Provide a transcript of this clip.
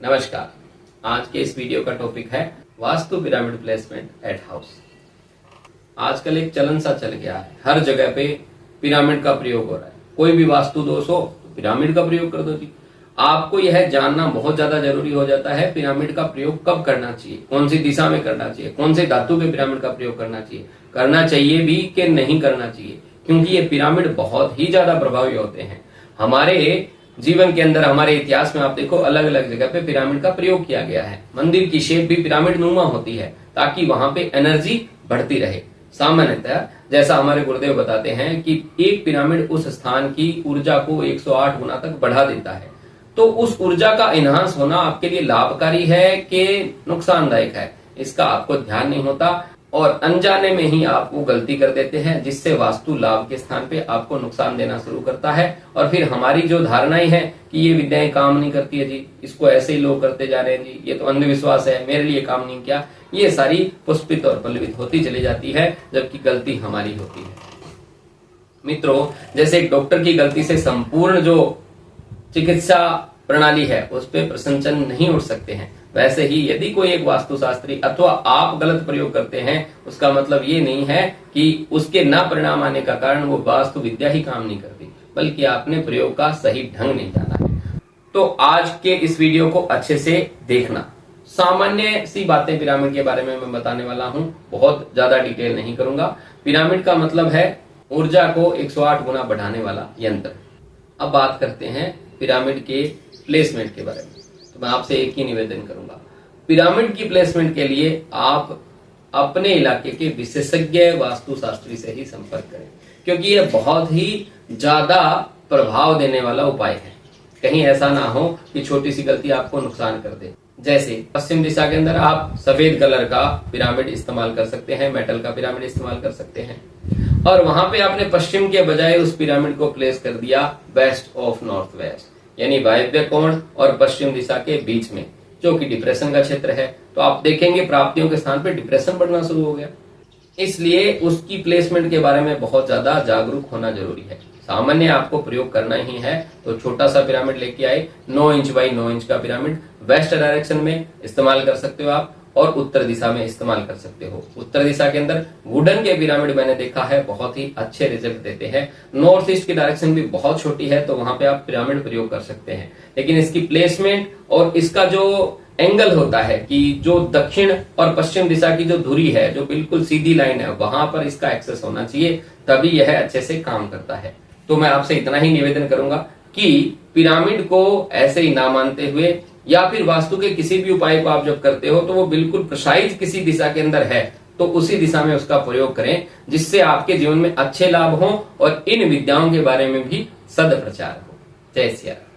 नमस्कार। आज के इस वीडियो का टॉपिक है vastu pyramid placement at house. आजकल एक चलन सा चल गया है, हर जगह पे पिरामिड का प्रयोग हो रहा है। कोई भी वास्तु दोष हो तो पिरामिड का प्रयोग कर दो जी। आपको यह जानना बहुत ज्यादा जरूरी हो जाता है पिरामिड का प्रयोग कब करना चाहिए, कौन सी दिशा में करना चाहिए, कौन से धातु के पिरामिड का प्रयोग करना चाहिए भी कि नहीं करना चाहिए, क्योंकि ये पिरामिड बहुत ही ज्यादा प्रभावी होते हैं। हमारे जीवन के अंदर, हमारे इतिहास में आप देखो अलग अलग जगह पे पिरामिड का प्रयोग किया गया है। मंदिर की शेप भी पिरामिड नुमा होती है ताकि वहां पे एनर्जी बढ़ती रहे। सामान्यतः जैसा हमारे गुरुदेव बताते हैं कि एक पिरामिड उस स्थान की ऊर्जा को 108 गुना तक बढ़ा देता है। तो उस ऊर्जा का एनहांस होना आपके लिए लाभकारी है कि नुकसानदायक है, इसका आपको ध्यान नहीं होता और अनजाने में ही आप वो गलती कर देते हैं, जिससे वास्तु लाभ के स्थान पे आपको नुकसान देना शुरू करता है। और फिर हमारी जो धारणाएं हैं कि ये विद्याएं काम नहीं करती है जी, इसको ऐसे ही लोग करते जा रहे हैं जी, ये तो अंधविश्वास है, मेरे लिए काम नहीं किया, ये सारी पुष्पित और पल्लवित होती चली जाती है, जबकि गलती हमारी होती है। मित्रों, जैसे एक डॉक्टर की गलती से संपूर्ण जो चिकित्सा प्रणाली है उस पर प्रसंचन नहीं उठ सकते हैं, वैसे ही यदि कोई एक वास्तुशास्त्री अथवा आप गलत प्रयोग करते हैं, उसका मतलब ये नहीं है कि उसके ना परिणाम आने का कारण वो वास्तु विद्या ही काम नहीं करती, बल्कि आपने प्रयोग का सही ढंग नहीं जाना है। तो आज के इस वीडियो को अच्छे से देखना। सामान्य सी बातें पिरामिड के बारे में मैं बताने वाला हूं, बहुत ज्यादा डिटेल नहीं करूंगा। पिरामिड का मतलब है ऊर्जा को 108 गुना बढ़ाने वाला यंत्र। अब बात करते हैं पिरामिड के प्लेसमेंट के बारे में। तो मैं आपसे एक ही निवेदन करूंगा, पिरामिड की प्लेसमेंट के लिए आप अपने इलाके के विशेषज्ञ वास्तुशास्त्री से ही संपर्क करें, क्योंकि यह बहुत ही ज्यादा प्रभाव देने वाला उपाय है। कहीं ऐसा ना हो कि छोटी सी गलती आपको नुकसान कर दे। जैसे पश्चिम दिशा के अंदर आप सफेद कलर का पिरामिड इस्तेमाल कर सकते हैं, मेटल का पिरामिड इस्तेमाल कर सकते हैं, और वहां पे आपने पश्चिम के बजाय उस पिरामिड को प्लेस कर दिया वेस्ट ऑफ नॉर्थ वेस्ट, यानी वायव्य कोण और पश्चिम दिशा के बीच में, जो कि डिप्रेशन का क्षेत्र है। तो आप देखेंगे प्राप्तियों के स्थान पे डिप्रेशन बढ़ना शुरू हो गया। इसलिए उसकी प्लेसमेंट के बारे में बहुत ज्यादा जागरूक होना जरूरी है। सामान्य आपको प्रयोग करना ही है तो छोटा सा पिरामिड लेके आए, 9 इंच बाई 9 इंच का पिरामिड वेस्ट डायरेक्शन में इस्तेमाल कर सकते हो आप, और उत्तर दिशा में इस्तेमाल कर सकते हो। उत्तर दिशा के अंदर वुडन के पिरामिड मैंने देखा है बहुत ही अच्छे रिजल्ट देते हैं। नॉर्थ ईस्ट की डायरेक्शन भी बहुत छोटी है तो वहां पे आप पिरामिड प्रयोग कर सकते हैं, लेकिन इसकी प्लेसमेंट और इसका जो एंगल होता है कि जो दक्षिण और पश्चिम दिशा की जो धुरी है, जो बिल्कुल सीधी लाइन है, वहां पर इसका एक्सेस होना चाहिए, तभी यह अच्छे से काम करता है। तो मैं आपसे इतना ही निवेदन करूंगा कि पिरामिड को ऐसे ही ना मानते हुए, या फिर वास्तु के किसी भी उपाय को आप जब करते हो तो वो बिल्कुल प्रिसाइज किसी दिशा के अंदर है तो उसी दिशा में उसका प्रयोग करें, जिससे आपके जीवन में अच्छे लाभ हों और इन विद्याओं के बारे में भी सद प्रचार हो। जय सिया राम।